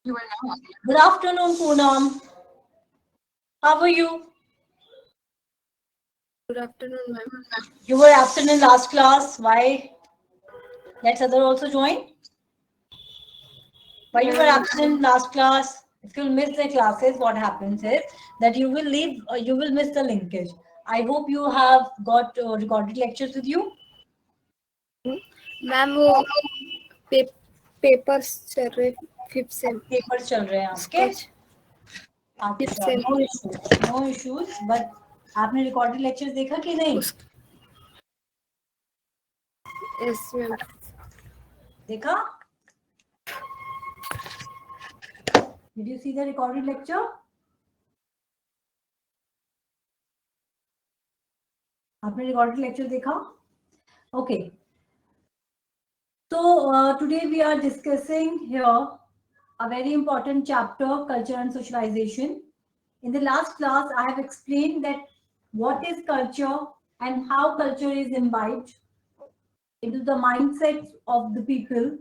Good afternoon, Poonam. How are you? Good afternoon, ma'am. You were absent in last class. Why? Let's other also join. Why you were absent in last class? If you miss the classes, what happens is that you will leave. You will miss the linkage. I hope you have got recorded lectures with you. Ma'am वो papers चल रहे fifth sem paper चल रहे हैं आपके. अच्छा, no issues, no issues. But आपने recorded lectures देखा कि नहीं? Yes ma'am. देखा? Did you see the recorded lecture? आपने recorded lecture देखा? Okay. So today we are discussing here a very important chapter, culture and socialization. In the last class, I have explained that what is culture and how culture is imbibed into the mindsets of the people.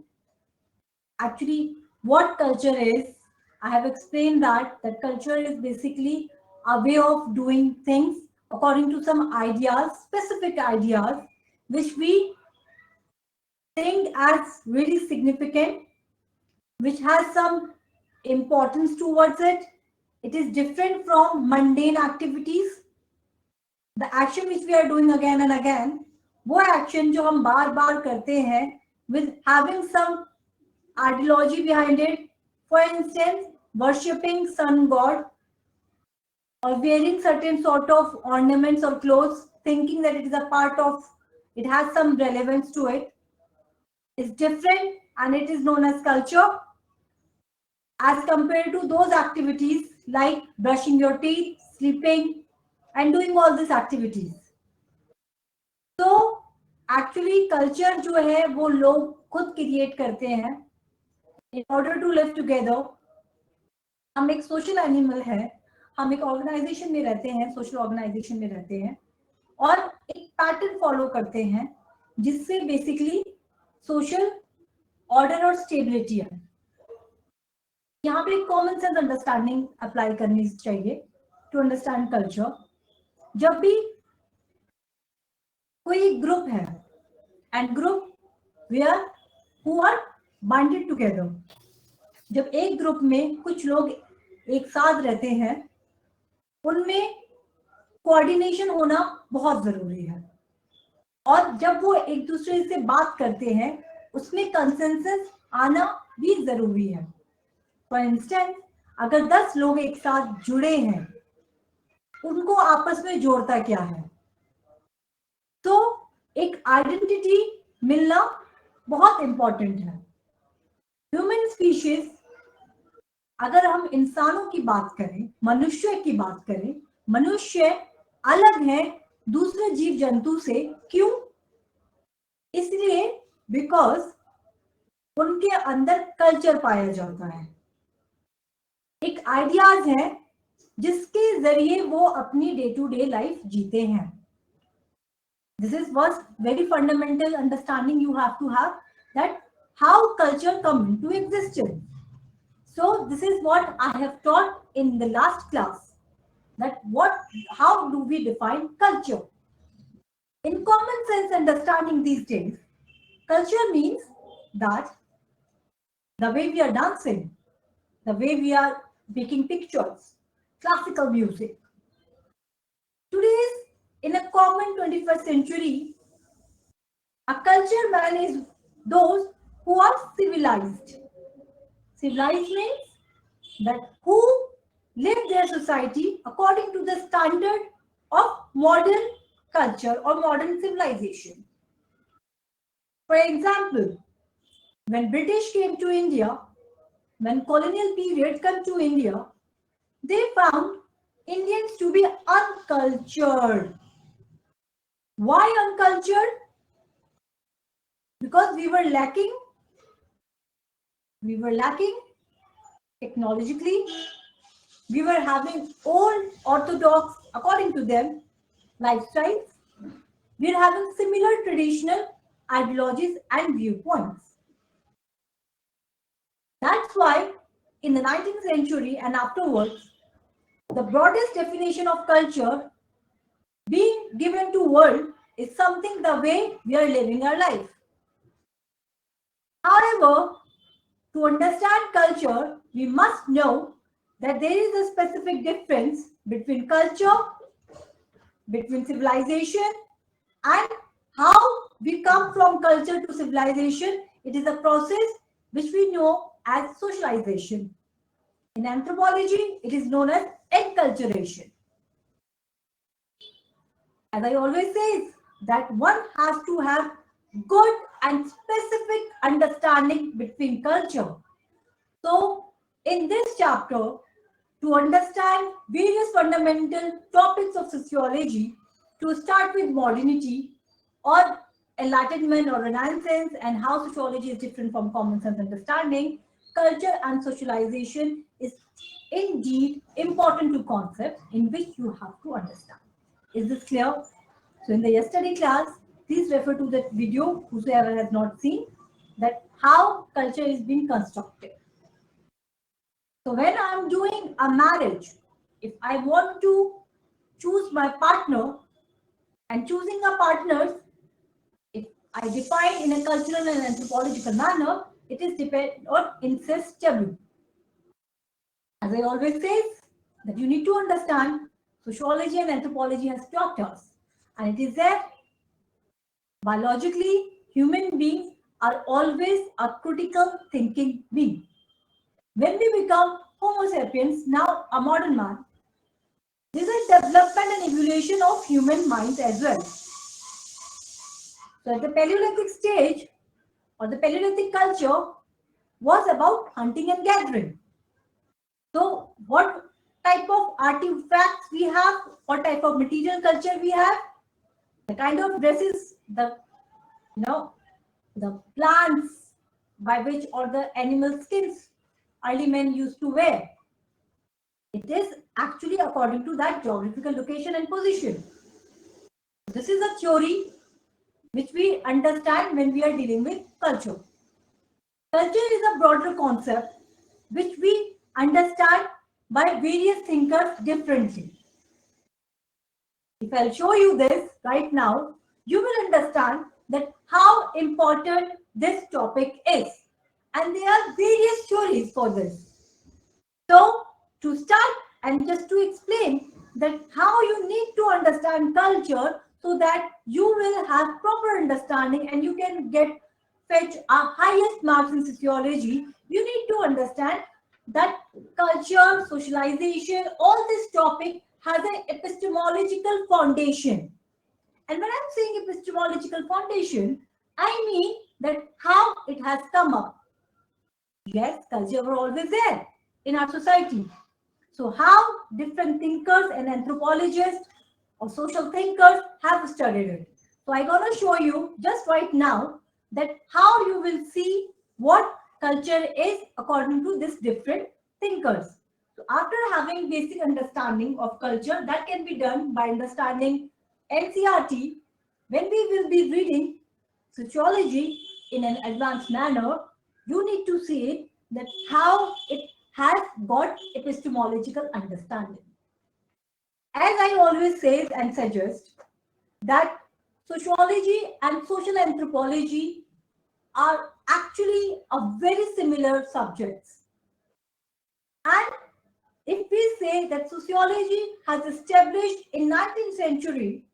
Actually, what culture is, I have explained that culture is basically a way of doing things according to some ideas, specific ideas, which we think as really significant, which has some importance towards it. It is different from mundane activities. The action which we are doing again and again, वो action जो हम बार बार करते हैं with having some ideology behind it. For instance, worshipping sun god or wearing certain sort of ornaments or clothes, thinking that it is a part of, it has some relevance to it, is different and it is known as culture as compared to those activities like brushing your teeth, sleeping, and doing all these activities. So actually culture जो है वो लोग खुद create करते हैं. In order to live together, हम एक social animal है. हम एक ऑर्गेनाइजेशन में रहते हैं, सोशल ऑर्गेनाइजेशन में रहते हैं और एक पैटर्न फॉलो करते हैं जिससे बेसिकली सोशल ऑर्डर और स्टेबिलिटी है. यहाँ पे कॉमन सेंस अंडरस्टैंडिंग अप्लाई करनी चाहिए टू अंडरस्टैंड कल्चर. जब भी कोई ग्रुप है and group where who are binded together, जब एक ग्रुप में कुछ लोग एक साथ रहते हैं, उनमें कोऑर्डिनेशन होना बहुत जरूरी है. और जब वो एक दूसरे से बात करते हैं, उसमें कंसेंसस आना भी जरूरी है. फॉर इंस्टेंस, अगर 10 लोग एक साथ जुड़े हैं, उनको आपस में जोड़ता क्या है? तो एक आइडेंटिटी मिलना बहुत इंपॉर्टेंट है. ह्यूमन स्पीशीज, अगर हम इंसानों की बात करें, मनुष्य की बात करें, मनुष्य अलग है दूसरे जीव जंतु से. क्यों? इसलिए बिकॉज उनके अंदर कल्चर पाया जाता है, एक आइडियाज है जिसके जरिए वो अपनी डे टू डे लाइफ जीते हैं. This is what very fundamental understanding you have to have, that how culture come into existence. So this is what I have taught in the last class, that how do we define culture? In common sense understanding these days, culture means that the way we are dancing, the way we are making pictures, classical music. Today's, in a common 21st century, a culture man is those who are civilized. Civilized means that who live their society according to the standard of modern culture or modern civilization. For example, when British came to India, when colonial period came to India, they found Indians to be uncultured. Why uncultured? Because we were lacking technologically. We were having old orthodox, according to them, lifestyles. We are having similar traditional ideologies and viewpoints. That's why in the 19th century and afterwards, the broadest definition of culture being given to world is something the way we are living our life. However, to understand culture, we must know that there is a specific difference between culture, between civilization, and how we come from culture to civilization. It is a process which we know as socialization. In anthropology, it is known as enculturation. As I always say, that one has to have good and specific understanding between culture. So, in this chapter, to understand various fundamental topics of sociology, to start with modernity or enlightenment or renaissance and how sociology is different from common sense understanding, culture and socialization is indeed important to concepts in which you have to understand. Is this clear? So in the yesterday class, please refer to that video, whosoever has not seen, that how culture is being constructed. So when I'm doing a marriage, if I want to choose my partner and choosing a partner, if I define in a cultural and anthropological manner, it is depend on incest taboo. As I always say, that you need to understand sociology and anthropology has taught us, and it is that biologically human beings are always a critical thinking being. When we become Homo sapiens, now a modern man, there is a development and evolution of human minds as well. So at the Paleolithic stage or the Paleolithic culture was about hunting and gathering. So what type of artifacts we have, what type of material culture we have, the kind of dresses, the plants by which or the animal skins early men used to wear. It is actually according to that geographical location and position. This is a theory which we understand when we are dealing with culture. Culture is a broader concept which we understand by various thinkers differently. If I'll show you this right now, you will understand that how important this topic is. And there are various theories for this. So, to start and just to explain that how you need to understand culture so that you will have proper understanding and you can fetch our highest marks in sociology, you need to understand that culture, socialization, all this topic has an epistemological foundation. And when I'm saying epistemological foundation, I mean that how it has come up. Yes, culture were always there in our society. So how different thinkers and anthropologists or social thinkers have studied it. So I'm going to show you just right now that how you will see what culture is according to these different thinkers. So after having basic understanding of culture, that can be done by understanding NCERT. When we will be reading sociology in an advanced manner, you need to see it that how it has got epistemological understanding. As I always say and suggest that sociology and social anthropology are actually a very similar subjects. And if we say that sociology has established in 19th century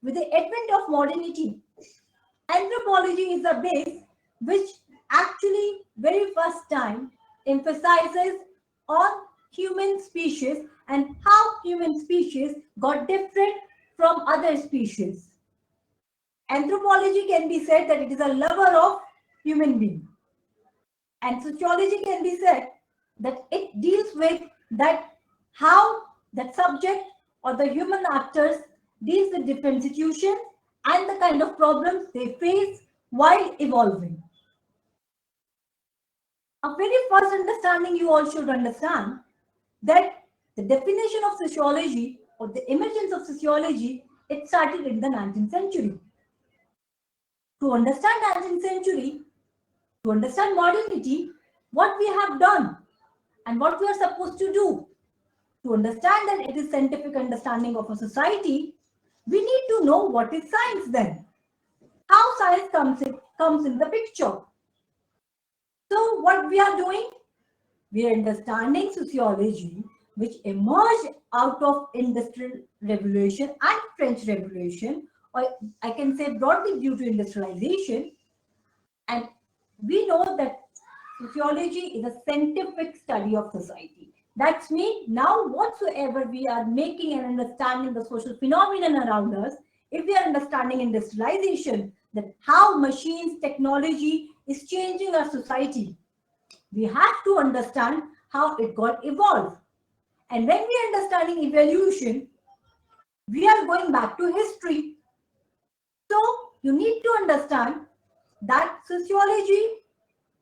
with the advent of modernity, anthropology is a base which actually very first time emphasizes on human species and how human species got different from other species. Anthropology can be said that it is a lover of human being. And sociology can be said that it deals with that how that subject or the human actors deals with different situations and the kind of problems they face while evolving. A very first understanding you all should understand that the definition of sociology or the emergence of sociology, it started in the 19th century. To understand 19th century, to understand modernity, what we have done, And what we are supposed to do to understand that it is scientific understanding of a society, we need to know what is science then. How science comes in the picture. So what we are doing? We are understanding sociology, which emerged out of Industrial Revolution and French Revolution, or I can say broadly due to industrialization. And we know that sociology is a scientific study of society. That's mean now whatsoever we are making and understanding the social phenomenon around us, if we are understanding industrialization, that how machines, technology is changing our society, we have to understand how it got evolved. And when we are understanding evolution, we are going back to history. So you need to understand that sociology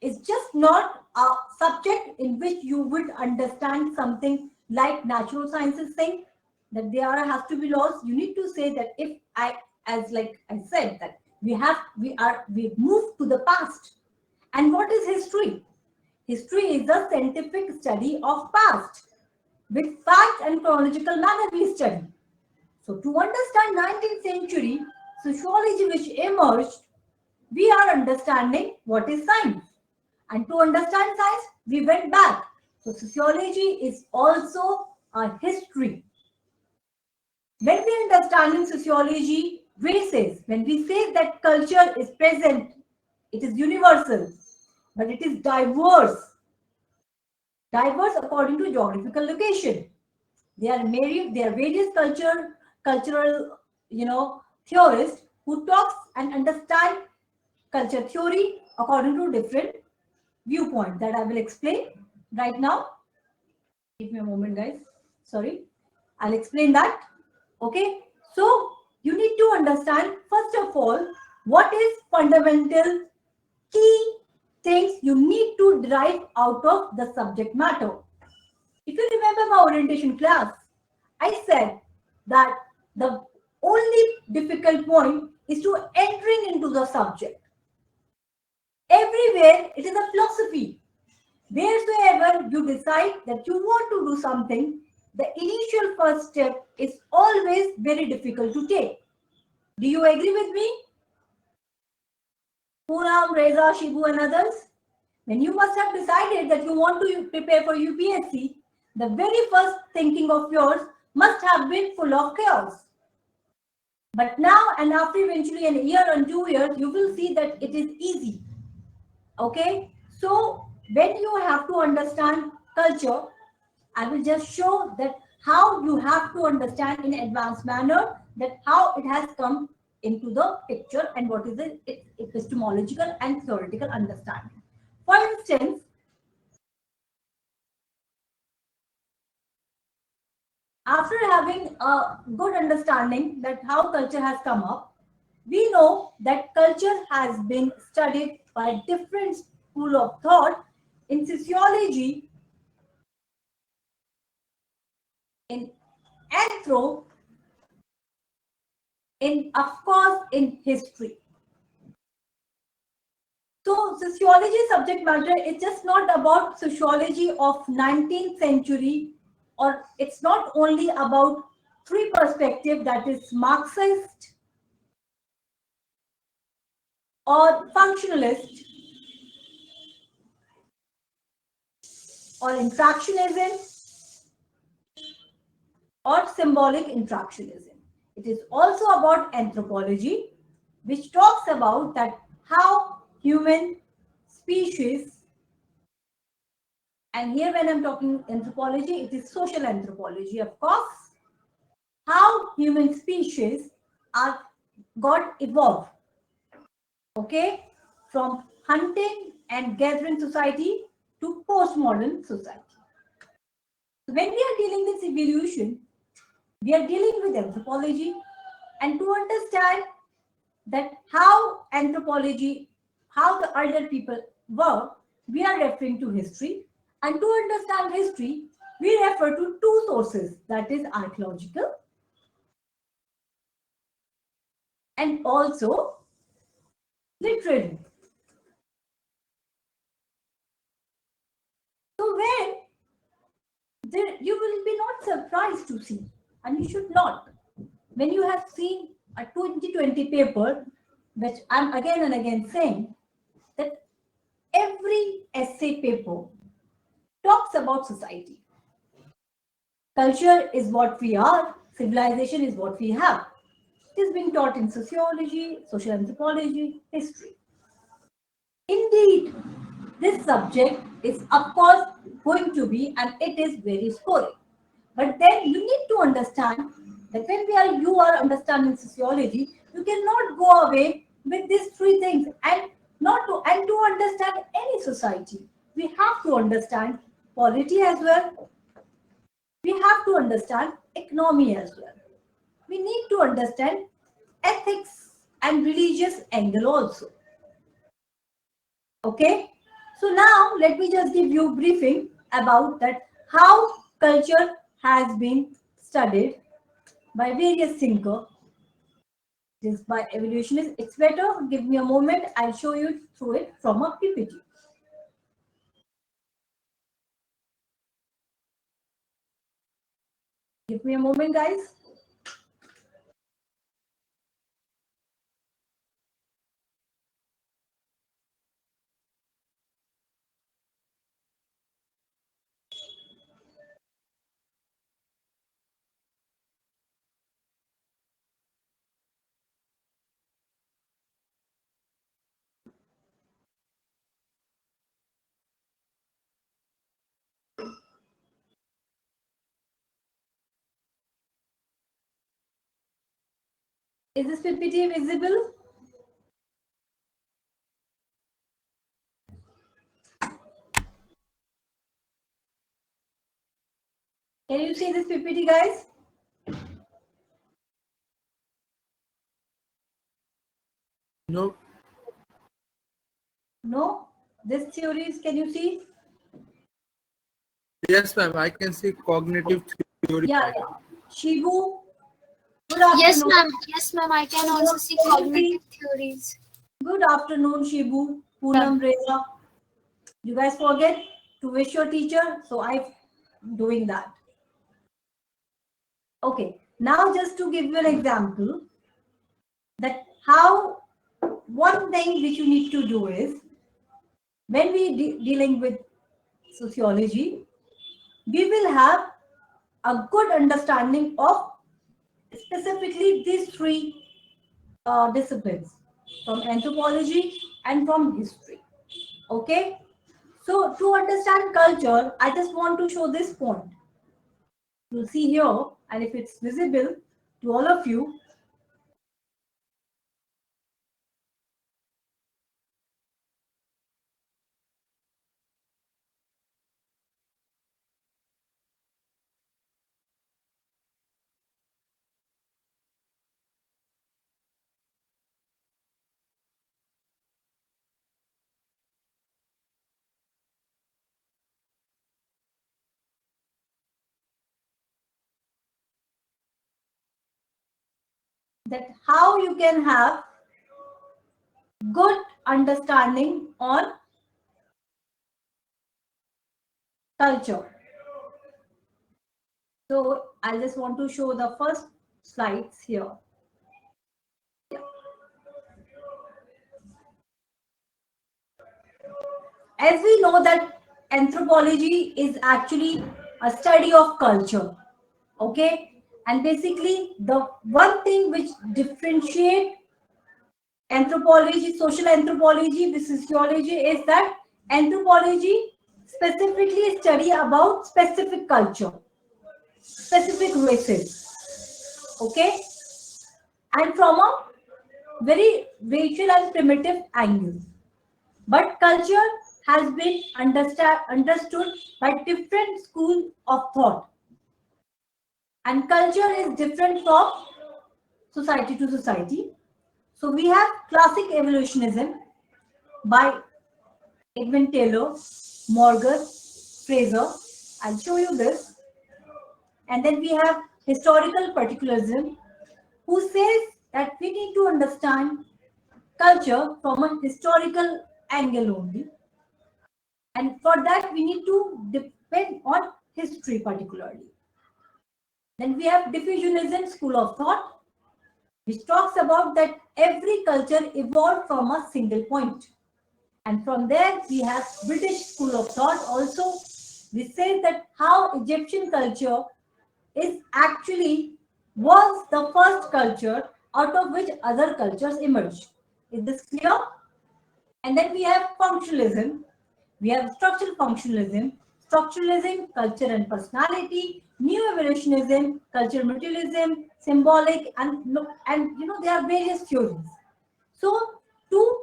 is just not a subject in which you would understand something like natural sciences thing, that there has to be laws. You need to say that if as like I said, that we moved to the past. And what is history? History is the scientific study of past. With fact and chronological manner we study. So to understand 19th century sociology which emerged, we are understanding what is science. And to understand science, we went back. So sociology is also a history. When we understand in sociology races, when we say that culture is present, it is universal, but it is diverse. Diverse according to geographical location. There are various cultural, theorists who talks and understand culture theory according to different viewpoint that I will explain right now. Give me a moment, guys. Sorry. I'll explain that. Okay. So you need to understand, first of all, what is fundamental key things you need to derive out of the subject matter. If you remember my orientation class, I said that the only difficult point is to entering into the subject. Everywhere it is a philosophy. Wheresoever you decide that you want to do something, the initial first step is always very difficult to take. Do you agree with me? Poonam, Reza, Shibu and others? When you must have decided that you want to prepare for UPSC, the very first thinking of yours must have been full of chaos. But now and after eventually a year and 2 years, you will see that it is easy. Okay? So when you have to understand culture, I will just show that how you have to understand in advanced manner that how it has come into the picture and what is its epistemological and theoretical understanding. For instance, after having a good understanding that how culture has come up, we know that culture has been studied by different school of thought in sociology, in anthro, in of course in history. So sociology subject matter is just not about sociology of 19th century, or it's not only about three perspective, that is Marxist or functionalist or interactionism or symbolic interactionism. It is also about anthropology, which talks about that how human species, and here when I'm talking anthropology, it is social anthropology, of course, how human species are got evolved, okay, from hunting and gathering society to postmodern society. So when we are dealing with evolution, we are dealing with anthropology, and to understand that how anthropology, how the earlier people were, we are referring to history, and to understand history, we refer to two sources, that is archaeological and also literary. So when there you will be not surprised to see, and you should not. When you have seen a 2020 paper, which I'm again and again saying that every essay paper talks about society. Culture is what we are, civilization is what we have. It is being taught in sociology, social anthropology, history. Indeed, this subject is of course going to be, and it is very scoring. But then you need to understand that when you are understanding sociology, you cannot go away with these three things and to understand any society. We have to understand polity as well. We have to understand economy as well. We need to understand ethics and religious angle also. Okay, so now let me just give you a briefing about that how culture has been studied by various thinkers. This by evolutionists. It's better. Give me a moment. I'll show you through it from a PPT. Give me a moment, guys. Is this PPT visible? Can you see this PPT, guys? No. No? This theories, can you see? Yes, ma'am. I can see cognitive theory. Yeah. Shibu, good afternoon. Yes, ma'am. Yes, ma'am. I can also see cognitive theories. Good afternoon, Shibu, Poonam, Reza. You guys forget to wish your teacher, so I'm doing that. Okay, now just to give you an example that how one thing which you need to do is when we dealing with sociology, we will have a good understanding of specifically these three disciplines from anthropology and from history. Okay, so to understand culture, I just want to show this point. You'll see here, and if it's visible to all of you, that how you can have good understanding on culture. So I just want to show the first slides here. As we know that anthropology is actually a study of culture. Okay, and basically the one thing which differentiate anthropology, social anthropology with sociology is that anthropology specifically study about specific culture, specific races. Okay, and from a very racial and primitive angle. But culture has been understood by different schools of thought. And culture is different from society to society. So we have classic evolutionism by Edmund Taylor, Morgan, Fraser. I'll show you this. And then we have historical particularism, who says that we need to understand culture from a historical angle only. And for that, we need to depend on history particularly. Then we have diffusionism school of thought, which talks about that every culture evolved from a single point. And from there, we have British school of thought also, which says that how Egyptian culture is actually was the first culture out of which other cultures emerged. Is this clear? And then we have functionalism. We have structural functionalism, culture and personality, new evolutionism, cultural materialism, symbolic, and there are various theories. So to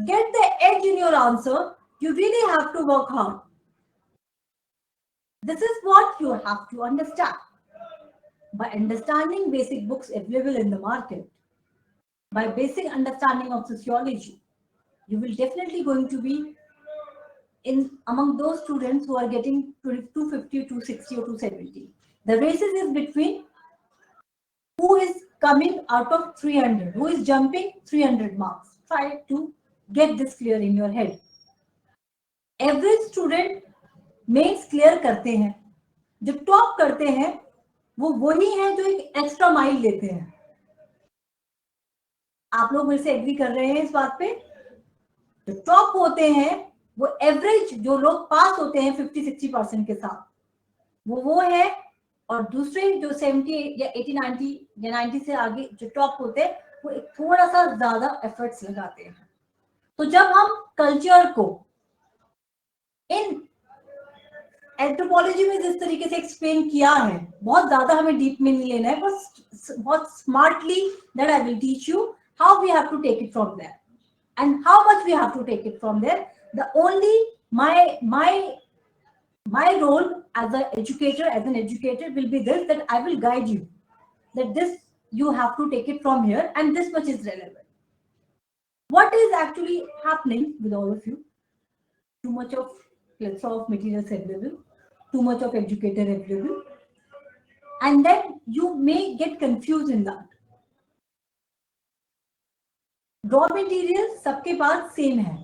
get the edge in your answer, you really have to work hard. This is what you have to understand. By understanding basic books available in the market, by basic understanding of sociology, you will definitely going to be in among those students who are getting 250, 260 or 270. The races is between who is coming out of 300, who is jumping 300 marks. Try to get this clear in your head. Average student mains clear करते हैं, जो top करते हैं वो वही हैं जो एक एक्स्ट्रा माइल लेते हैं. आप लोग मेरे से एग्री कर रहे हैं इस बात पे? जो टॉप होते हैं वो एवरेज जो लोग पास होते हैं 50-60% के साथ वो है, और दूसरे जो 70 या 80-90 या 90 से आगे जो टॉप होते हैं वो थोड़ा सा ज्यादा एफर्ट्स लगाते हैं. तो जब हम कल्चर को इन एंथ्रोपोलॉजी में जिस तरीके से एक्सप्लेन किया है, बहुत ज्यादा हमें डीप में नहीं लेना है, बस बहुत smartly that I will teach you how we have to take it from there and how much we have to take it from there. The only my role as an educator will be this, that I will guide you, that this you have to take it from here and this much is relevant. What is actually happening with all of you? Too much of plethora of materials available, too much of educator available, and then you may get confused in that. Raw material सबके पास same है,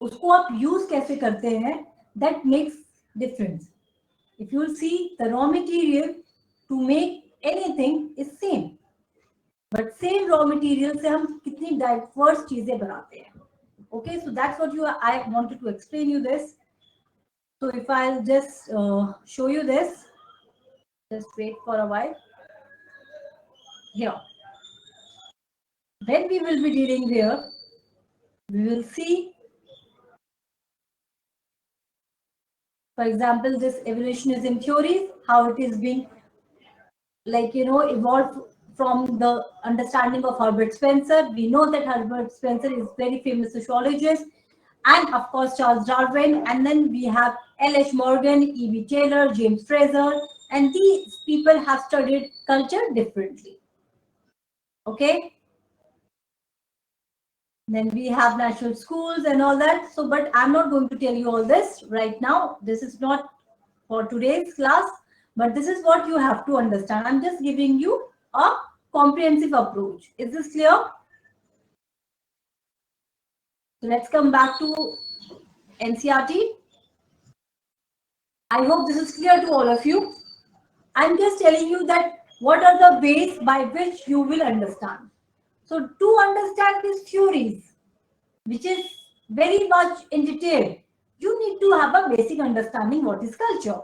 उसको आप use कैसे करते हैं that makes difference. If you see the raw material to make anything is same, but same raw material से हम कितनी डाइवर्स चीजें बनाते हैं. Okay, so that's what you I wanted to explain you this. So if I will just show you this, just wait for a while. Here when we will be dealing here, we will see, for example, this evolutionism theories, how it is being evolved from the understanding of Herbert Spencer. We know that Herbert Spencer is very famous sociologist, and of course Charles Darwin, and then we have L.H. Morgan, E.B. Taylor, James Fraser, and these people have studied culture differently. Okay. Then we have national schools and all that. So, but I'm not going to tell you all this right now. This is not for today's class, but this is what you have to understand. I'm just giving you a comprehensive approach. Is this clear? So let's come back to NCERT. I hope this is clear to all of you. I'm just telling you that what are the ways by which you will understand. So to understand these theories, which is very much in detail, you need to have a basic understanding what is culture.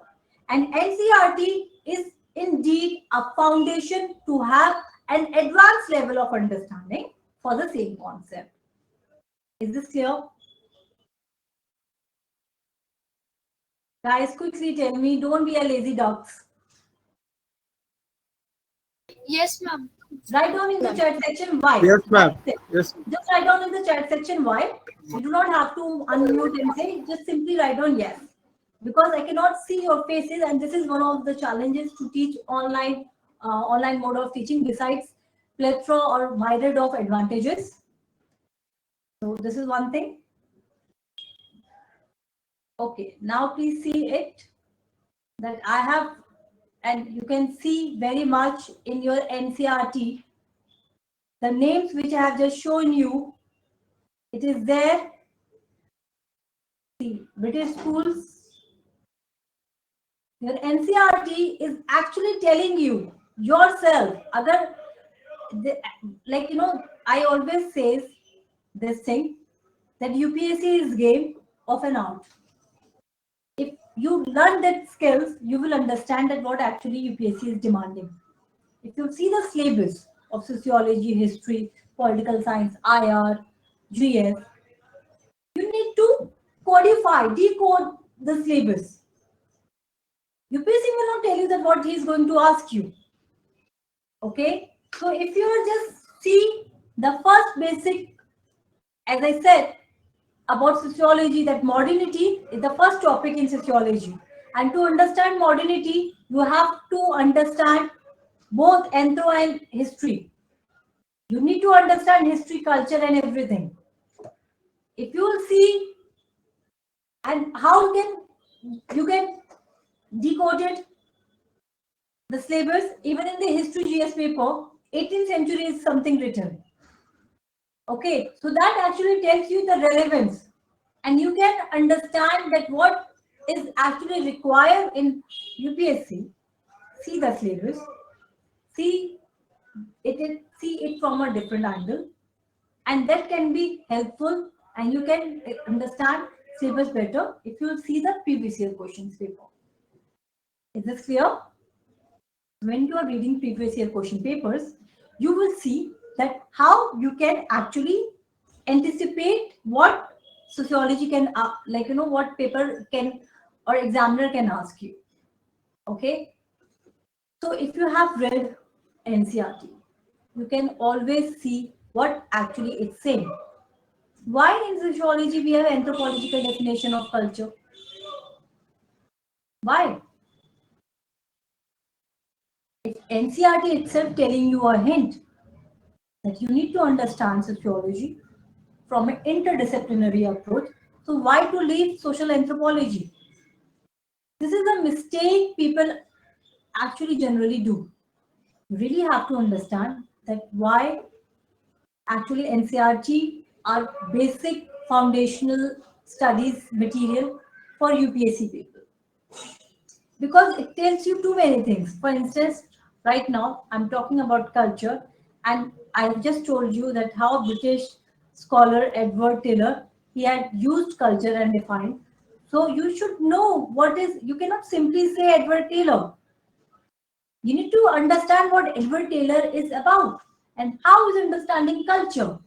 And NCERT is indeed a foundation to have an advanced level of understanding for the same concept. Is this clear? Guys, quickly tell me, don't be a lazy ducks. Yes, ma'am. Write down in the chat section why. Yes, ma'am. Yes. Just write down in the chat section why. You do not have to unmute and say, just simply write down yes. Because I cannot see your faces, and this is one of the challenges to teach online mode of teaching, besides plethora or myriad of advantages. So this is one thing. Okay, now please see it that I have. And you can see very much in your NCERT, the names which I have just shown you, it is there. See, British schools, Your NCERT is actually telling you yourself, other, like, I always say this thing, that UPSC is game of an art. If you learn that skills, you will understand that what actually UPSC is demanding. If you see the syllabus of sociology, history, political science, IR, GS, you need to decode the syllabus. UPSC will not tell you that what he is going to ask you. Okay, so if you just see the first basic, as I said about sociology, that modernity is the first topic in sociology, and to understand modernity you have to understand both anthro and history. You need to understand history, culture and everything. If you will see, and how you can decode it, the syllabus, even in the history GS paper, 18th century is something written. Okay, so that actually tells you the relevance, and you can understand that what is actually required in UPSC. See the syllabus, see it from a different angle, and that can be helpful, and you can understand syllabus better if you see the previous year questions paper. Is this clear? When you are reading previous year question papers, you will see that how you can actually anticipate what sociology can, what paper can or examiner can ask you. Okay, so if you have read NCERT, you can always see what actually it's saying. Why in sociology we have anthropological definition of culture? Why? It's NCERT itself telling you a hint that you need to understand sociology from an interdisciplinary approach. So why to leave social anthropology? This is a mistake people actually generally do. You really have to understand that why actually NCERT are basic foundational studies material for UPSC people. Because it tells you too many things. For instance, right now I'm talking about culture, and I have just told you that how British scholar Edward Taylor, he had used culture and defined. So you should know what is, you cannot simply say Edward Taylor. You need to understand what Edward Taylor is about and how is understanding culture.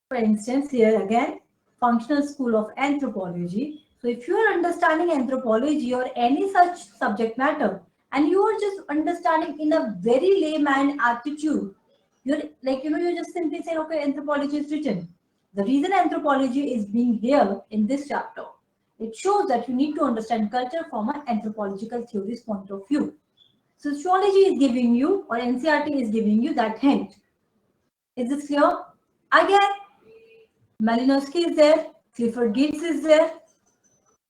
For instance, here again, functional school of anthropology. So if you are understanding anthropology or any such subject matter, and you are just understanding in a very layman attitude, you're like, you're just simply saying, okay, anthropology is written. The reason anthropology is being here in this chapter, it shows that you need to understand culture from an anthropological theories point of view. Sociology is giving you, or NCERT is giving you that hint. Is this clear? Again, Malinowski is there, Clifford Geertz is there.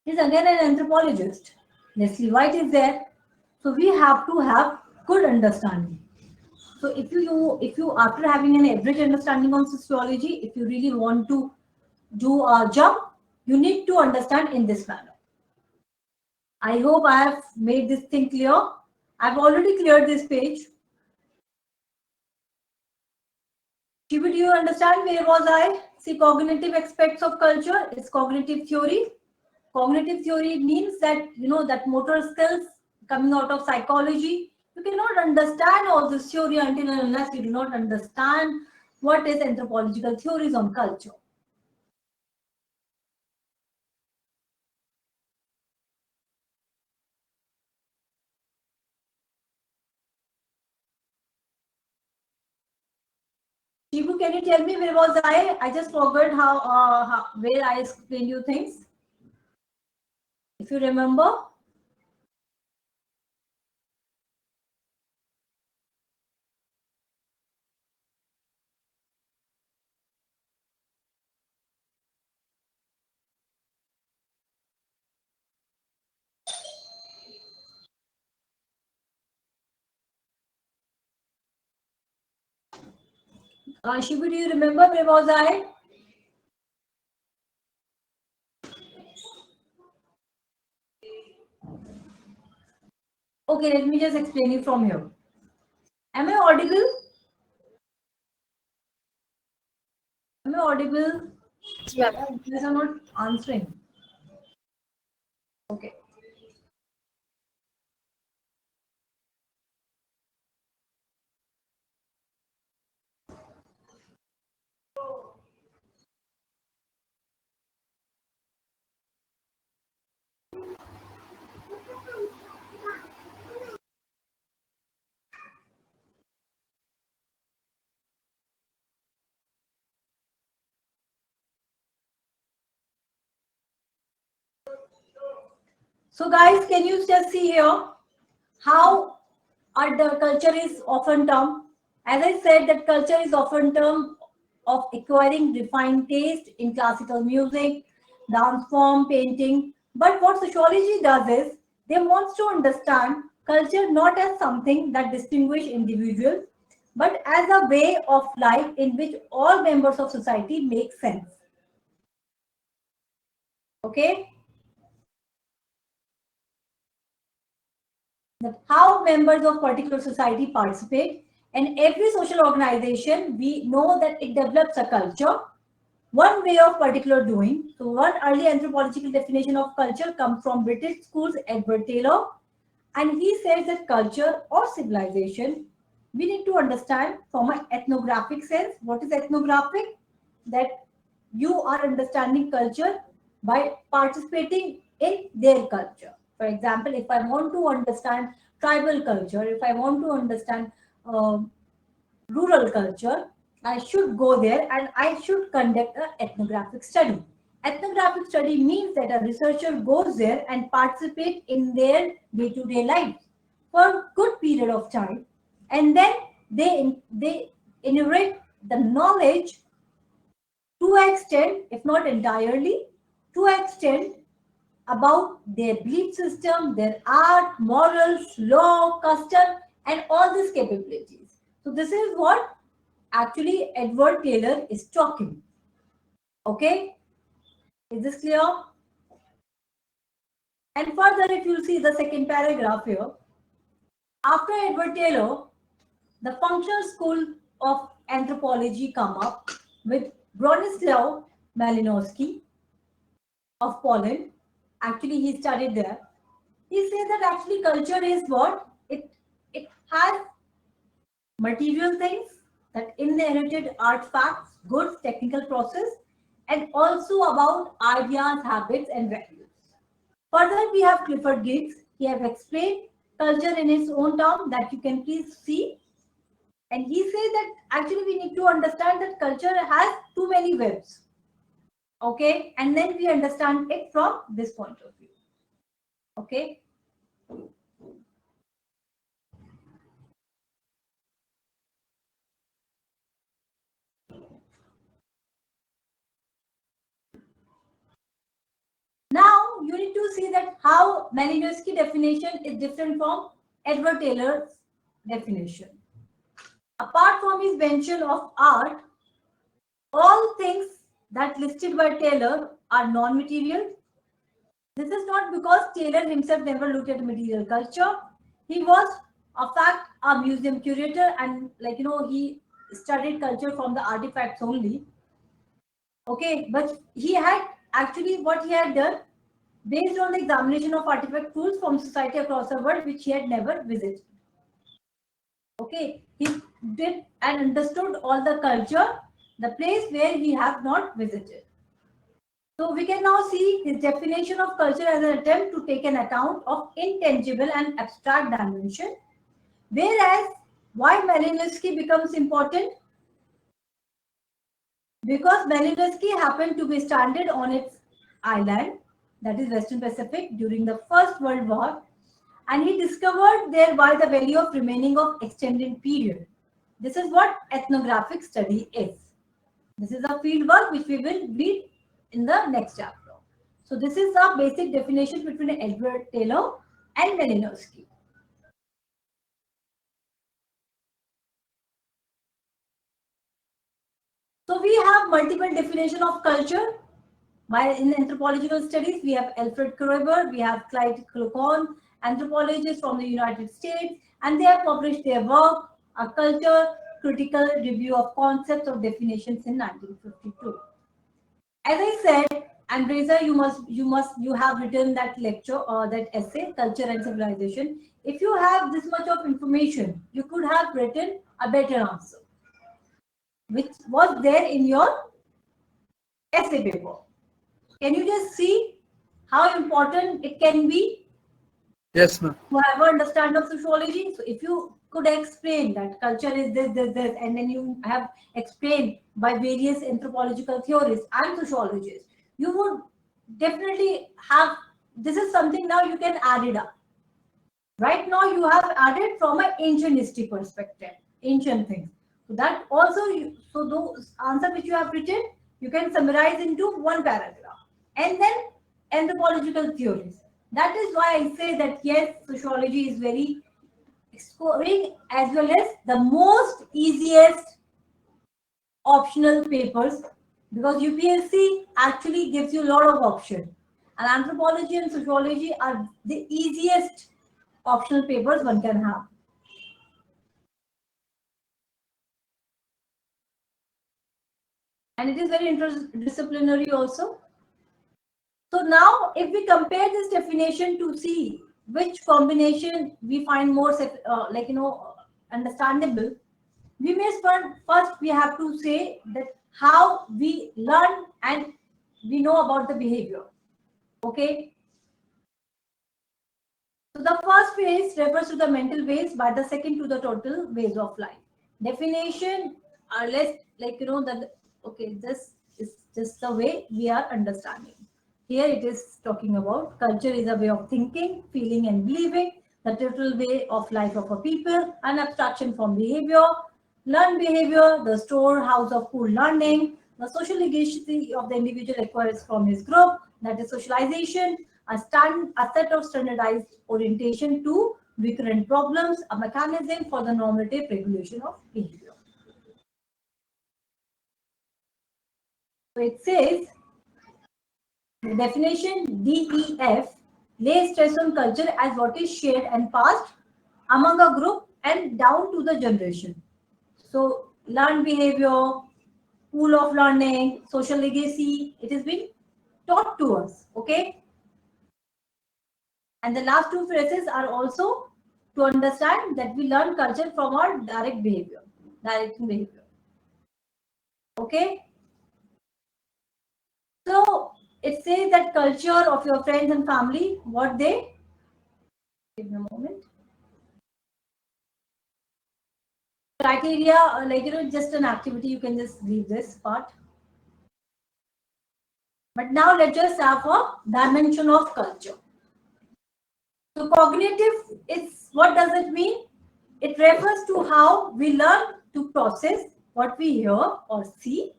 He's again an anthropologist. Leslie White is there. So we have to have good understanding. So if you after having an average understanding on sociology, if you really want to do a jump, you need to understand in this manner. I hope I have made this thing clear. I've already cleared this page. Shiva, do you understand where was I? See, cognitive aspects of culture is cognitive theory. Cognitive theory means that, that motor skills coming out of psychology. You cannot understand all this theory until and unless you do not understand what is anthropological theories on culture. Shivu, can you tell me where was I? I just forgot where I explained you things. If you remember. Shivu, do you remember where was I? Okay, let me just explain it from here. Am I audible? Am I audible? Yeah. You guys are not answering. Okay. So guys, can you just see here how the culture is often termed? As I said, that culture is often termed of acquiring refined taste in classical music, dance form, painting. But what sociology does is they wants to understand culture not as something that distinguish individuals, but as a way of life in which all members of society make sense. Okay? That how members of particular society participate, and every social organization we know that it develops a culture, one way of particular doing. So one early anthropological definition of culture comes from British schools Edward Taylor, and he says that culture or civilization we need to understand from an ethnographic sense. What is ethnographic? That you are understanding culture by participating in their culture. For example, if I want to understand tribal culture, if I want to understand rural culture, I should go there and I should conduct an ethnographic study. Ethnographic study means that a researcher goes there and participates in their day-to-day life for a good period of time, and then they inherit the knowledge to an extent, if not entirely, to an extent about their belief system, their art, morals, law, custom, and all these capabilities. So this is what actually Edward Taylor is talking. Okay, is this clear? And further, if you see the second paragraph here, after Edward Taylor, the functional school of anthropology come up with Bronislaw Malinowski of Poland. Actually, he studied there. He says that actually culture is what? It has material things, that inherited artifacts, goods, technical process, and also about ideas, habits, and values. Further, we have Clifford Gibbs. He has explained culture in his own term that you can please see. And he says that actually we need to understand that culture has too many webs. Okay, and then we understand it from this point of view. Okay. Now you need to see that how Malinowski definition is different from Edward Taylor's definition. Apart from his mention of art, all things that listed by Taylor are non-material. This is not because Taylor himself never looked at material culture. He was, a fact, a museum curator, and he studied culture from the artifacts only. Okay, but he had actually what he had done based on the examination of artifact tools from society across the world, which he had never visited. Okay, he did and understood all the culture, the place where he have not visited. So we can now see his definition of culture as an attempt to take an account of intangible and abstract dimension. Whereas, why Malinowski becomes important? Because Malinowski happened to be stranded on its island, that is Western Pacific, during the First World War, and he discovered thereby the value of remaining of extended period. This is what ethnographic study is. This is a field work which we will read in the next chapter. So this is a basic definition between Edward Taylor and Malinowski. So we have multiple definition of culture. While in anthropological studies, we have Alfred Kroeber, we have Clyde Cloconn, anthropologists from the United States, and they have published their work, A Culture Critical Review of Concepts of Definitions in 1952. As I said, and Reza, you have written that lecture or that essay, Culture and Civilization. If you have this much of information, you could have written a better answer, which was there in your essay paper. Can you just see how important it can be? Yes, ma'am. To have an understanding of sociology. So if you could explain that culture is this, and then you have explained by various anthropological theorists and sociologists, you would definitely have, this is something now you can add it up. Right now you have added from an ancient history perspective, ancient things. So that also, so those answer which you have written, you can summarize into one paragraph. And then anthropological theories. That is why I say that yes, sociology is very scoring as well as the most easiest optional papers, because UPSC actually gives you a lot of options, and anthropology and sociology are the easiest optional papers one can have. And it is very interdisciplinary also. So now if we compare this definition to see which combination we find more understandable, we may first we have to say that how we learn and we know about the behavior. Okay. So the first phase refers to the mental ways, by the second to the total ways of life. Definition are less that okay, this is just the way we are understanding. Here it is talking about culture is a way of thinking, feeling and believing, the total way of life of a people, an abstraction from behavior, learned behavior, the storehouse of cool learning, the social legacy of the individual acquires from his group, that is socialization, a set of standardized orientation to recurrent problems, a mechanism for the normative regulation of behavior. So it says, the definition DEF lays stress on culture as what is shared and passed among a group and down to the generation. So learned behavior, pool of learning, social legacy, it is being taught to us, okay? And the last two phrases are also to understand that we learn culture from our direct behavior. Okay? So it says that culture of your friends and family, what they, give me a moment. Criteria, just an activity, you can just leave this part. But now let's just have a dimension of culture. So cognitive is, what does it mean? It refers to how we learn to process what we hear or see,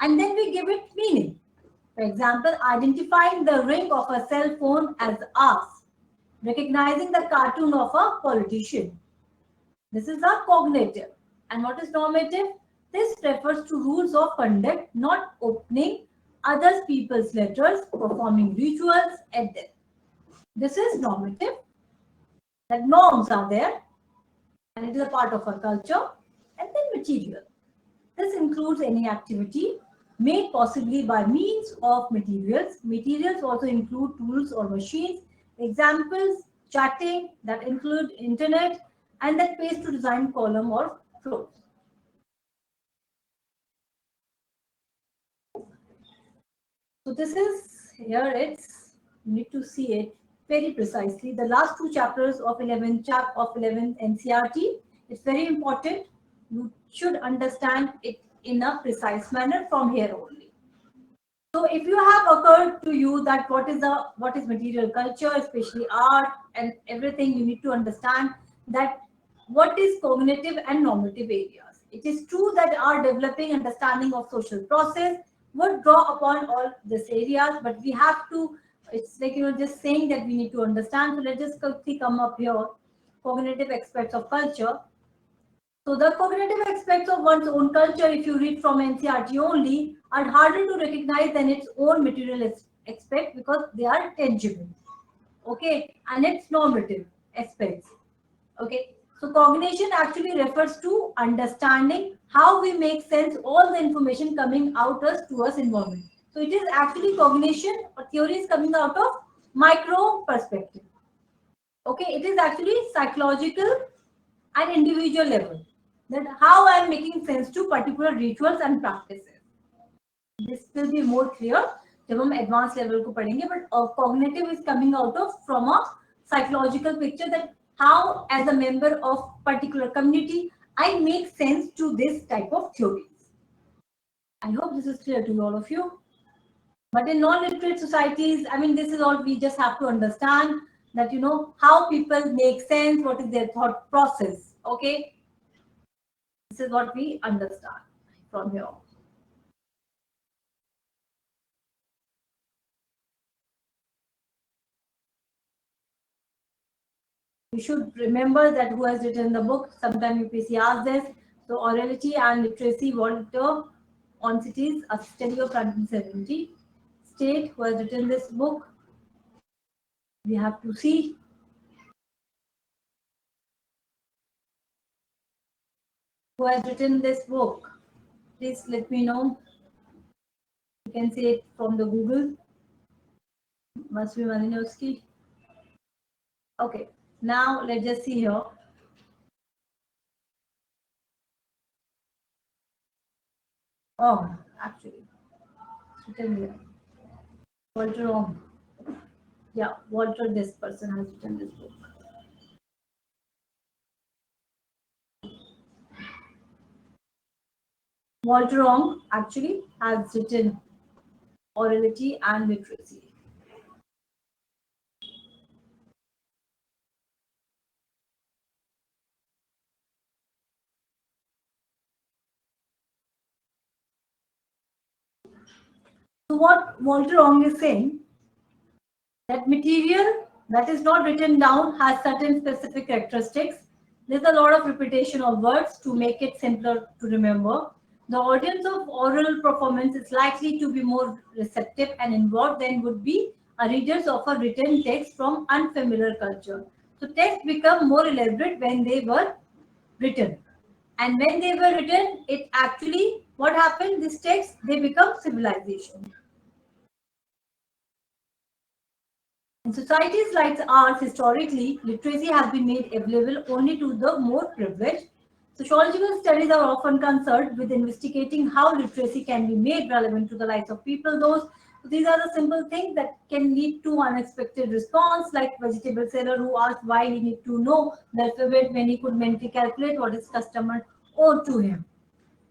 and then we give it meaning. For example, identifying the ring of a cell phone as ours, recognizing the cartoon of a politician. This is a cognitive. And what is normative? This refers to rules of conduct, not opening other people's letters, performing rituals, etc. This is normative. That norms are there, and it is a part of our culture. And then material. This includes any activity made possibly by means of materials. Materials also include tools or machines. Examples, chatting, that include internet, and that pays to design column or flows. So this is, here it's, you need to see it very precisely. The last two chapters of 11th NCERT, it's very important. You should understand it in a precise manner from here only. So if you have occurred to you that what is material culture, especially art and everything, you need to understand that what is cognitive and normative areas. It is true that our developing understanding of social process would draw upon all these areas, but we have to, it's like just saying that we need to understand. So let's just quickly come up here, cognitive aspects of culture. So the cognitive aspects of one's own culture, if you read from NCERT only, are harder to recognize than its own material aspect because they are tangible. Okay, and its normative aspects. Okay, so cognition actually refers to understanding how we make sense all the information coming out us to us environment. So it is actually cognition or theory is coming out of micro perspective. Okay, it is actually psychological and individual level, that how I am making sense to particular rituals and practices. This will be more clear जब हम advanced level को पढ़ेंगे, but cognitive is coming out of from a psychological picture, that how as a member of particular community I make sense to this type of theories. I hope this is clear to all of you. But in non-literate societies, I mean, this is all we just have to understand, that how people make sense, what is their thought process. Okay, this is what we understand from here. You should remember that who has written the book. Sometime UPSC asks this. So orality and literacy, Walter on cities, a study of 1970. State who has written this book. We have to see. Who has written this book? Please let me know. You can see it from the Google. Must be Malinowski. Okay, now let's just see here. Oh, actually, it's written here. Walter Ong. Yeah, Walter, this person has written this book. Walter Ong actually has written Orality and Literacy. So what Walter Ong is saying, that material that is not written down has certain specific characteristics. There's a lot of repetition of words to make it simpler to remember. The audience of oral performance is likely to be more receptive and involved than would be a readers of a written text from unfamiliar culture. So texts become more elaborate when they were written. And when they were written, it actually, what happened, these texts, they become civilization. In societies like ours, historically, literacy has been made available only to the more privileged. Sociological studies are often concerned with investigating how literacy can be made relevant to the lives of people. These are the simple things that can lead to unexpected response, like vegetable seller who asked why he need to know the alphabet when he could mentally calculate what his customer owed to him.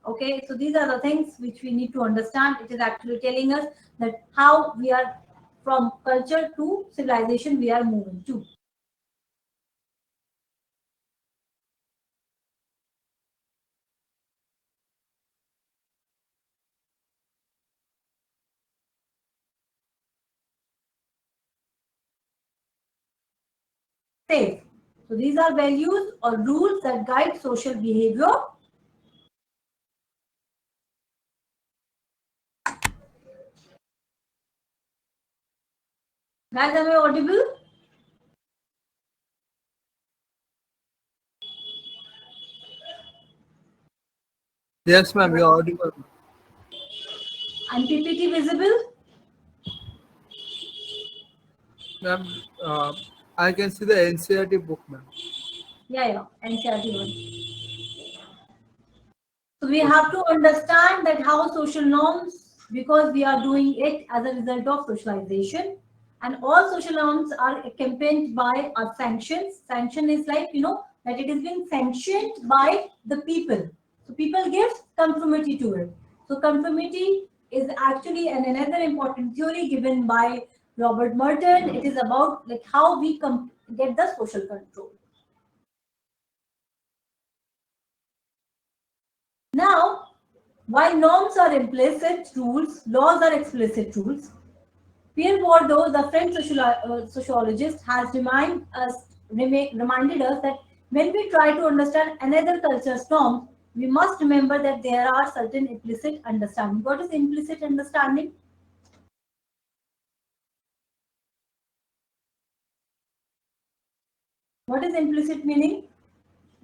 Okay, so these are the things which we need to understand. It is actually telling us that how we are from culture to civilization we are moving to. Safe. So these are values or rules that guide social behavior. Guys, am I audible? Yes, ma'am, you're audible. And PPT visible? Ma'am, I can see the NCERT book, ma'am. Yeah, NCERT one. So we have to understand that how social norms, because we are doing it as a result of socialization, and all social norms are accompanied by a sanctions. Sanction is like, that it is being sanctioned by the people. So people give conformity to it. So conformity is actually another important theory given by Robert Merton. It is about like how we get the social control. Now, while norms are implicit rules, laws are explicit rules. Pierre Bourdieu, the French sociologist, has reminded us that when we try to understand another culture's norms, we must remember that there are certain implicit understanding. What is implicit understanding? What is implicit meaning?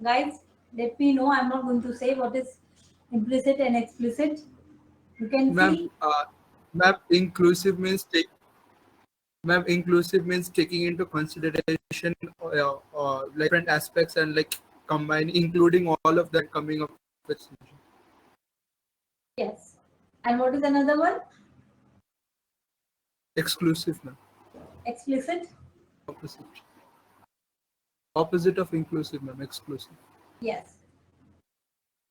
Guys, let me know. I'm not going to say what is implicit and explicit. You can Ma'am, see. ma'am, inclusive means taking into consideration like different aspects and like combining, including all of that coming up with solution. Yes. And what is another one? Exclusive, ma'am. Explicit. Opposite. Opposite of inclusive, ma'am. Exclusive. Yes.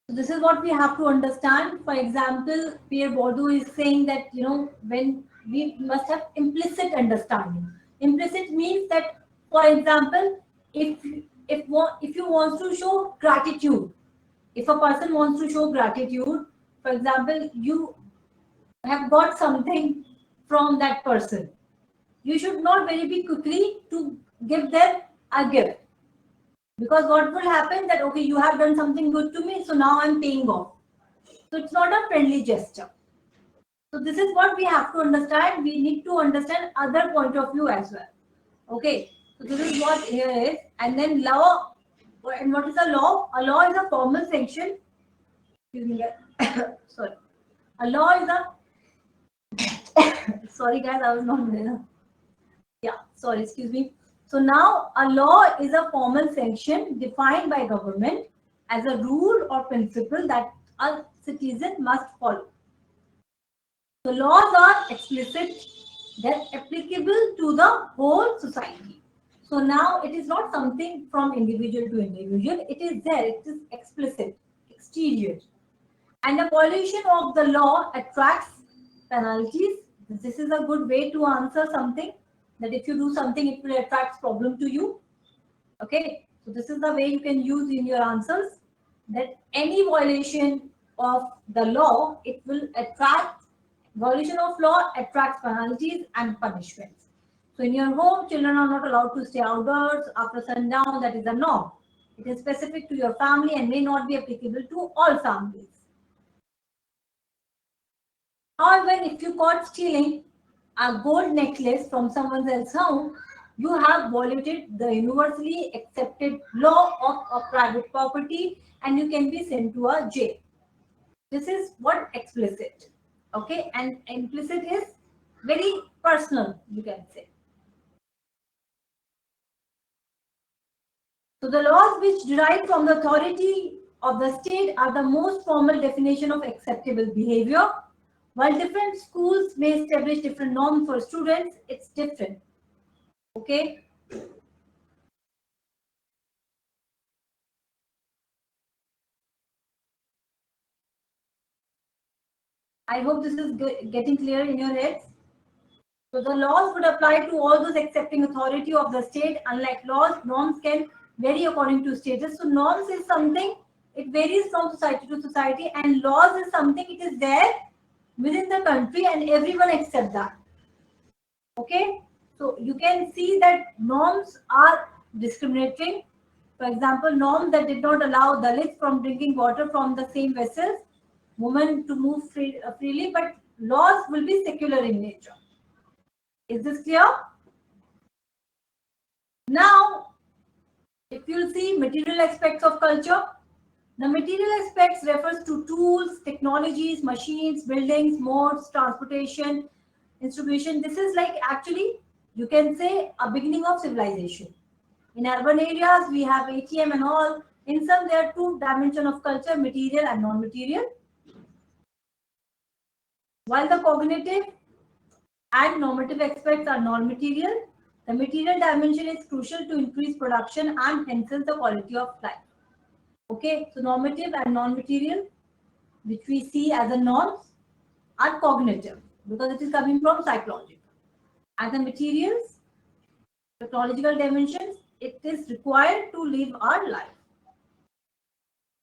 So this is what we have to understand. For example, Pierre Bourdieu is saying that, when we must have implicit understanding. Implicit means that, for example, if you want to show gratitude, if a person wants to show gratitude, for example, you have got something from that person, you should not very be quickly to give them a gift. Because what will happen that, okay, you have done something good to me, so now I'm paying off. So it's not a friendly gesture. So this is what we have to understand. We need to understand other point of view as well. Okay. So this is what here is. And then law. And what is a law? A law is a formal sanction. Excuse me, guys. Sorry. A law is a. Sorry, guys, I was not there. Yeah. Sorry. Excuse me. So now a law is a formal sanction defined by government as a rule or principle that a citizen must follow. The laws are explicit, they're applicable to the whole society. So now it is not something from individual to individual, it is there, it is explicit, exterior. And the violation of the law attracts penalties. This is a good way to answer something, that if you do something, it will attract problem to you. Okay, so this is the way you can use in your answers, that any violation of the law, it will attract, violation of law attracts penalties and punishments. So in your home, children are not allowed to stay outdoors after sundown, that is the norm. It is specific to your family and may not be applicable to all families. However, if you caught stealing a gold necklace from someone else's home, you have violated the universally accepted law of a private property and you can be sent to a jail. This is what explicit. Okay, and implicit is very personal, you can say. So the laws which derive from the authority of the state are the most formal definition of acceptable behavior. While different schools may establish different norms for students, it's different. Okay. I hope this is getting clear in your heads. So the laws would apply to all those accepting authority of the state. Unlike laws, norms can vary according to status. So norms is something, it varies from society to society, and laws is something, it is there within the country and everyone accepts that. Okay, so you can see that norms are discriminating. For example, norms that did not allow Dalits from drinking water from the same vessels, women to move freely, but laws will be secular in nature. Is this clear? Now, if you'll see material aspects of culture, the material aspects refers to tools, technologies, machines, buildings, modes, transportation, distribution. This is like, actually, you can say, a beginning of civilization. In urban areas, we have ATM and all. In some, there are two dimensions of culture, material and non-material. While the cognitive and normative aspects are non-material, the material dimension is crucial to increase production and enhance the quality of life. Okay, so normative and non-material, which we see as a norms, are cognitive because it is coming from psychology. And the materials, technological dimensions, it is required to live our life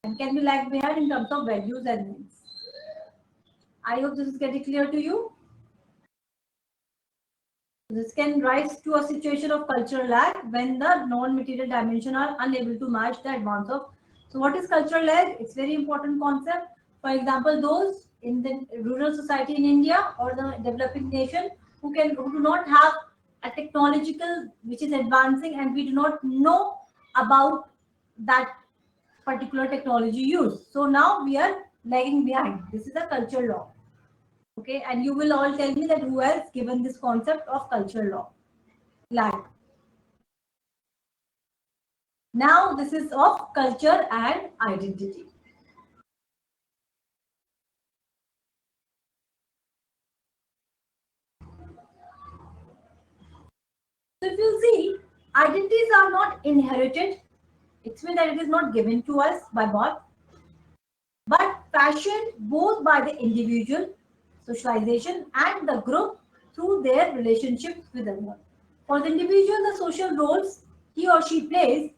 and can be lagged behind in terms of values and needs. I hope this is getting clear to you. This can rise to a situation of cultural lag when the non-material dimension are unable to match the advance of. So what is cultural lag? It's very important concept. For example, those in the rural society in India or the developing nation who do not have a technological which is advancing, and we do not know about that particular technology used. So now we are lagging behind. This is a culture law. Okay, and you will all tell me that who has given this concept of culture law? Lag. Now this is of culture and identity. So if you see, identities are not inherited. It means that it is not given to us by birth, but fashioned both by the individual, socialization, and the group through their relationships with others. For the individual, the social roles he or she plays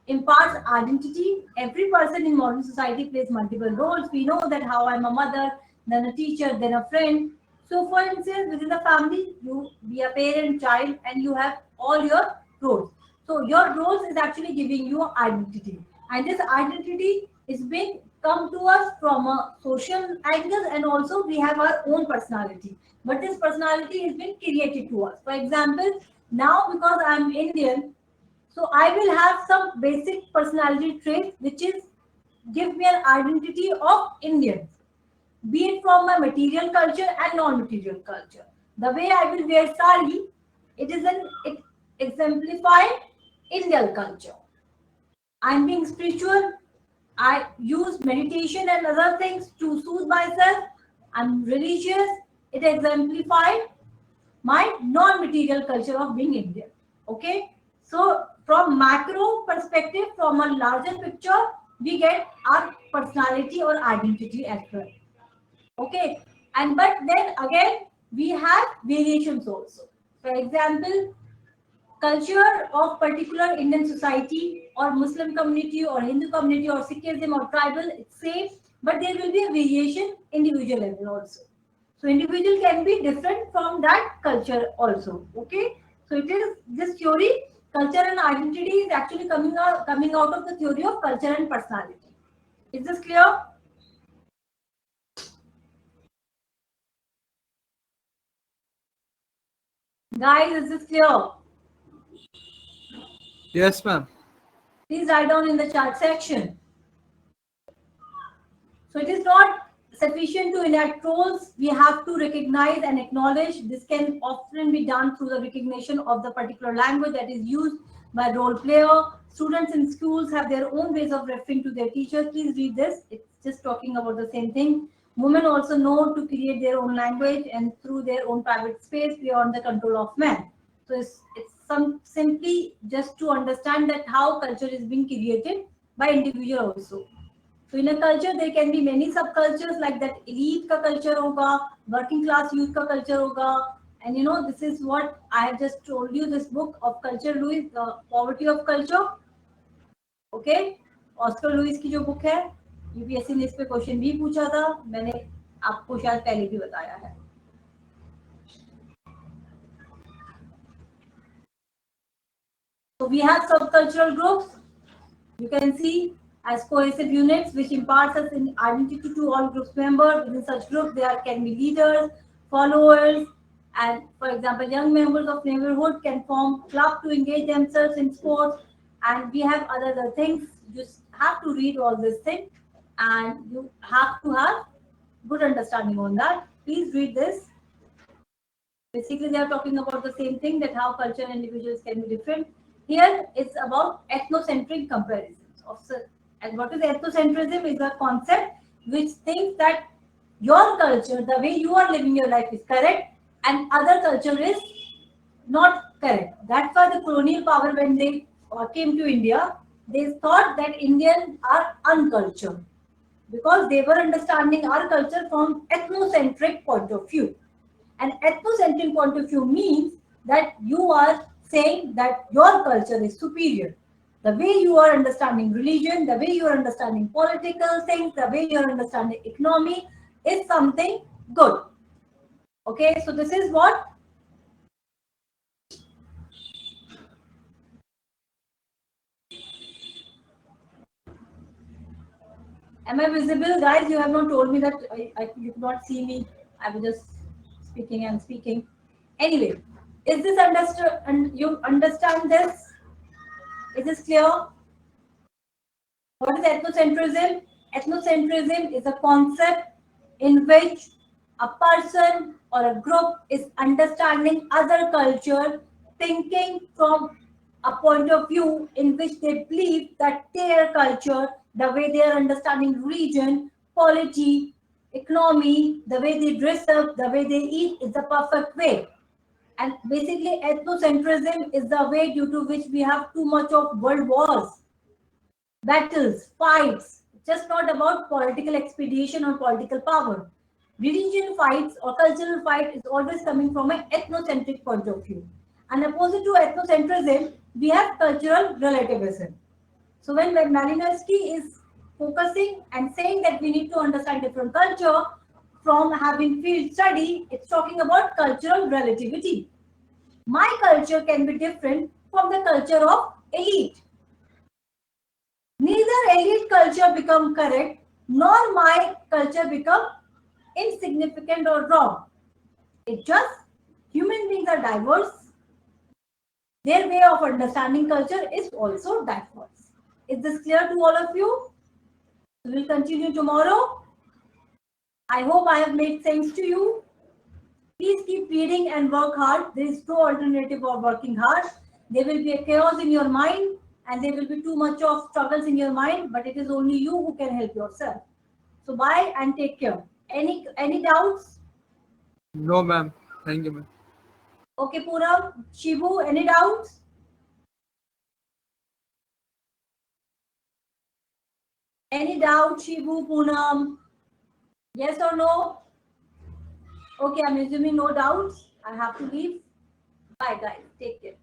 imparts identity. Every person in modern society plays multiple roles. We know that how I'm a mother, then a teacher, then a friend. So, for instance, within the family, you be a parent, child, and you have all your roles. So, your roles is actually giving you identity, and this identity is being come to us from a social angle, and also we have our own personality. But this personality has been created to us. For example, now because I'm Indian, so I will have some basic personality traits which is give me an identity of Indian, be it from my material culture and non-material culture. The way I will wear sari, it exemplifies Indian culture. I'm being spiritual. I use meditation and other things to soothe myself. I'm religious. It exemplifies my non-material culture of being Indian. Okay, so from macro perspective, from a larger picture, we get our personality or identity as well. Okay, and but then again we have variations also. For example, culture of particular Indian society or Muslim community or Hindu community or Sikhism or tribal, it's same, but there will be a variation individual level also. So individual can be different from that culture also. Okay, so it is this theory, culture and identity is actually coming out of the theory of culture and personality. Is this clear? Guys, is this clear? Yes, ma'am. Please write down in the chat section. So it is not sufficient to enact roles. We have to recognize and acknowledge. This can often be done through the recognition of the particular language that is used by role player. Students in schools have their own ways of referring to their teachers. Please read this. It's just talking about the same thing. Women also know to create their own language and through their own private space beyond the control of men. So it's simply just to understand that how culture is being created by individual also. So in a culture, there can be many subcultures like that. Elite ka culture hoga, working class youth ka culture hoga, and you know this is what I have just told you. This book of Culture Lewis, The Poverty of Culture. Okay, Oscar Lewis की जो book है, UPSC ने इस पे question भी पूछा था, मैंने आपको शायद पहले भी बताया है. So we have subcultural groups. You can see as cohesive units which imparts us in identity to all groups members. Within such groups, there can be leaders, followers, and for example, young members of neighborhood can form club to engage themselves in sports. And we have other things. You just have to read all this thing, and you have to have good understanding on that. Please read this. Basically, they are talking about the same thing, that how culture and individuals can be different. Here, it's about ethnocentric comparisons. And what is ethnocentrism? Is a concept which thinks that your culture, the way you are living your life, is correct, and other culture is not correct. That's why the colonial power, when they came to India, they thought that Indians are uncultured because they were understanding our culture from ethnocentric point of view. An ethnocentric point of view means that you are saying that your culture is superior. The way you are understanding religion, the way you are understanding political things, the way you are understanding economy is something good. Okay, so this is what. Am I visible, guys? You have not told me that you could not see me. I was just speaking and speaking. Anyway, is this understood? And you understand this? Is this clear? What is ethnocentrism? Ethnocentrism is a concept in which a person or a group is understanding other culture, thinking from a point of view in which they believe that their culture, the way they are understanding religion, polity, economy, the way they dress up, the way they eat is the perfect way. And basically, ethnocentrism is the way due to which we have too much of world wars, battles, fights. It's just not about political expedition or political power. Religion fights or cultural fight is always coming from an ethnocentric point of view. And opposite to ethnocentrism, we have cultural relativism. So when Malinowski is focusing and saying that we need to understand different culture from having field study, it's talking about cultural relativity. My culture can be different from the culture of elite. Neither elite culture become correct, nor my culture become insignificant or wrong. It just human beings are diverse. Their way of understanding culture is also diverse. Is this clear to all of you? We will continue tomorrow. I hope I have made sense to you. Please keep reading and work hard. There is no alternative of working hard. There will be a chaos in your mind and there will be too much of struggles in your mind, but it is only you who can help yourself. So bye and take care. Any doubts? No, ma'am. Thank you, ma'am. Okay, Puram, Shibu, any doubts? Any doubt, Shibu, Poonam? Yes or no? Okay, I'm assuming no doubts. I have to leave. Bye, guys. Take care.